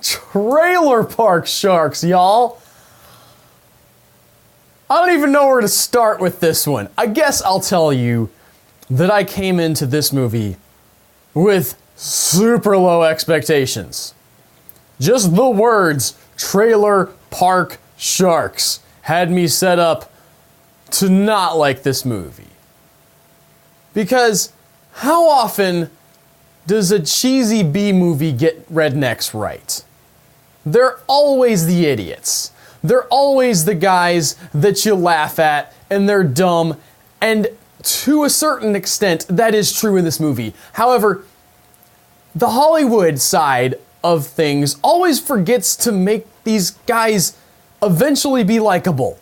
Trailer park sharks, y'all. I don't even know where to start with this one. I guess I'll tell you that I came into this movie with super low expectations. Just the words trailer park sharks had me set up to not like this movie. Because how often does a cheesy B movie get rednecks right? They're always the idiots. They're always the guys that you laugh at, and they're dumb, and to a certain extent, that is true in this movie. However, the Hollywood side of things always forgets to make these guys eventually be likable.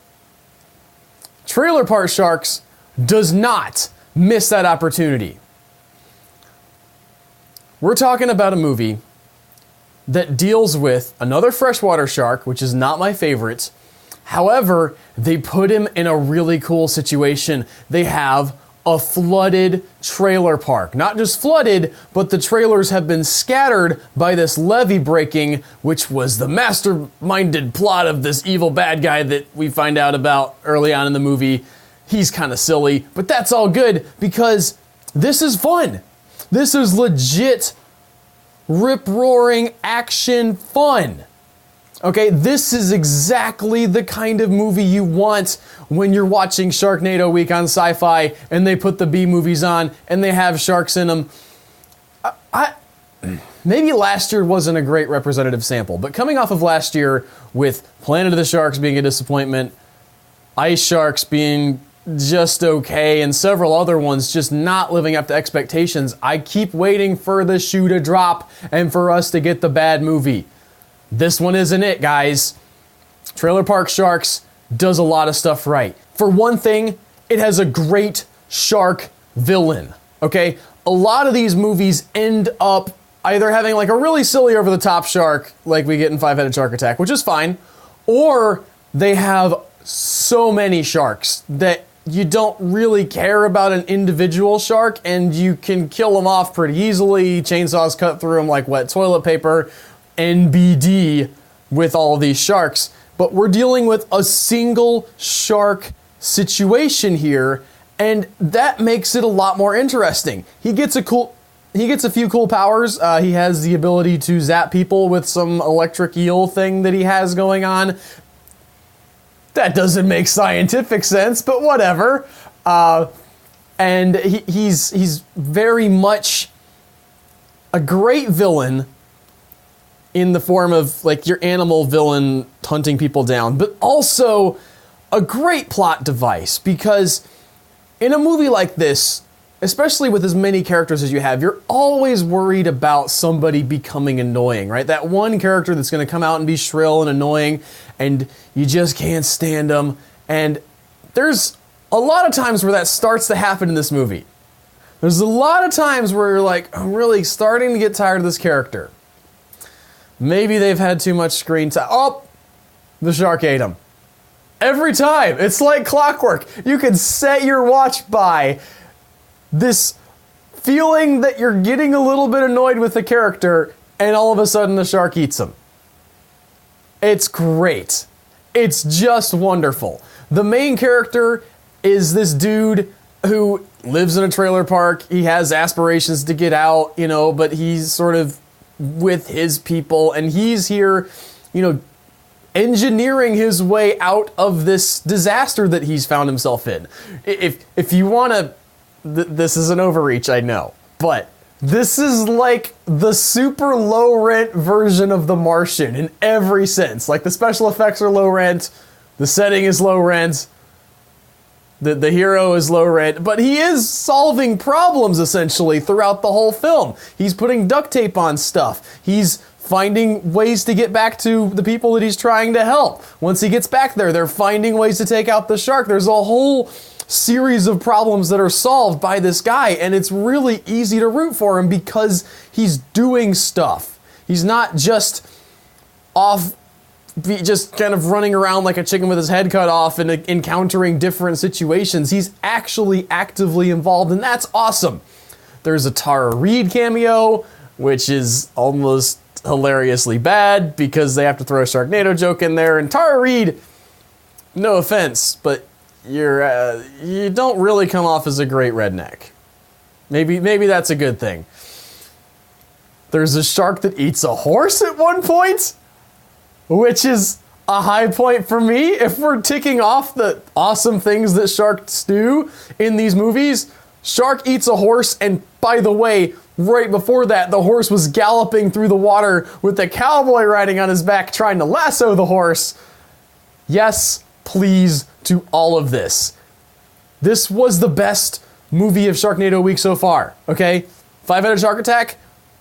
Trailer Park Sharks does not miss that opportunity. We're talking about a movie that deals with another freshwater shark, which is not my favorite. However, they put him in a really cool situation. They have a flooded trailer park. Not just flooded, but the trailers have been scattered by this levee breaking, which was the masterminded plot of this evil bad guy that we find out about early on in the movie. He's kind of silly, but that's all good because this is fun. This is legit rip-roaring action fun. Okay, this is exactly the kind of movie you want when you're watching Sharknado week on Syfy and they put the B movies on and they have sharks in them. Maybe last year wasn't a great representative sample, but coming off of last year with Planet of the Sharks being a disappointment, Ice Sharks being just okay, and several other ones just not living up to expectations, I keep waiting for the shoe to drop and for us to get the bad movie. This one isn't it, guys. Trailer Park Sharks does a lot of stuff right. For one thing, it has a great shark villain, okay? A lot of these movies end up either having like a really silly over-the-top shark, like we get in Five-Headed Shark Attack, which is fine, or they have so many sharks that you don't really care about an individual shark and you can kill them off pretty easily. Chainsaws cut through them like wet toilet paper. NBD with all these sharks. But we're dealing with a single shark situation here, and that makes it a lot more interesting. He gets a few cool powers. He has the ability to zap people with some electric eel thing that he has going on. That doesn't make scientific sense, but whatever. And he's very much a great villain in the form of like your animal villain hunting people down, but also a great plot device because in a movie like this, especially with as many characters as you have, you're always worried about somebody becoming annoying, right? That one character that's going to come out and be shrill and annoying, and you just can't stand them. And there's a lot of times where that starts to happen in this movie. There's a lot of times where you're like, I'm really starting to get tired of this character. Maybe they've had too much screen time. Oh, the shark ate him. Every time. It's like clockwork. You can set your watch by this feeling that you're getting a little bit annoyed with the character, and all of a sudden the shark eats him. It's great. It's just wonderful. The main character is this dude who lives in a trailer park. He has aspirations to get out, but he's sort of with his people, and he's here, engineering his way out of this disaster that he's found himself in. If you want to, this is an overreach, I know, but this is like the super low rent version of The Martian in every sense. Like the special effects are low rent, the setting is low rent, the hero is low rent, but he is solving problems essentially throughout the whole film. He's putting duct tape on stuff. He's finding ways to get back to the people that he's trying to help. Once he gets back there, they're finding ways to take out the shark. There's a whole series of problems that are solved by this guy, and it's really easy to root for him because he's doing stuff. He's not just off, just kind of running around like a chicken with his head cut off and encountering different situations. He's actually actively involved, and that's awesome. There's a Reid cameo, which is almost hilariously bad because they have to throw a Sharknado joke in there. And Tara Reid, no offense, but you don't really come off as a great redneck. Maybe that's a good thing. There's a shark that eats a horse at one point, which is a high point for me. If we're ticking off the awesome things that sharks do in these movies, shark eats a horse, and by the way, right before that, the horse was galloping through the water with the cowboy riding on his back trying to lasso the horse. Yes, please, to all of this. This was the best movie of Sharknado week so far, okay? Five-Headed Shark Attack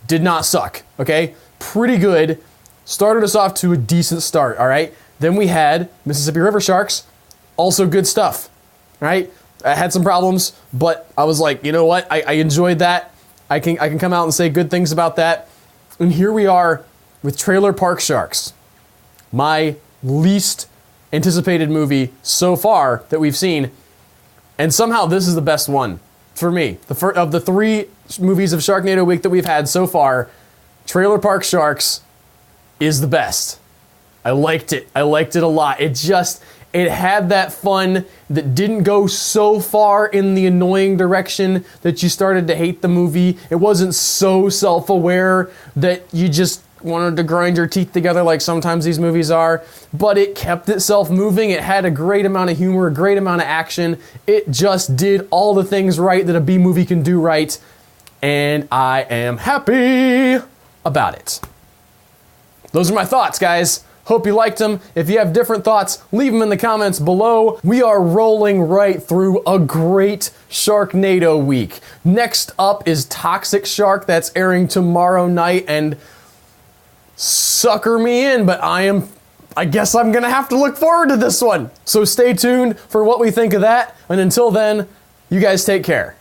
did not suck, okay? Pretty good. Started us off to a decent start, all right? Then we had Mississippi River Sharks, also good stuff, all right? I had some problems, but I was like, you know what? I enjoyed that. I can come out and say good things about that. And here we are with Trailer Park Sharks, my least anticipated movie so far that we've seen. And somehow this is the best one for me. Of the three movies of Sharknado week that we've had so far, Trailer Park Sharks is the best. I liked it. I liked it a lot. It had that fun that didn't go so far in the annoying direction that you started to hate the movie. It wasn't so self-aware that you just wanted to grind your teeth together like sometimes these movies are, but it kept itself moving. It had a great amount of humor, a great amount of action. It just did all the things right that a B movie can do right, and I am happy about it. Those are my thoughts, guys. Hope you liked them. If you have different thoughts, leave them in the comments below. We are rolling right through a great Sharknado week. Next up is Toxic Shark. That's airing tomorrow night, and sucker me in, but I guess I'm gonna have to look forward to this one. So stay tuned for what we think of that, and until then, you guys take care.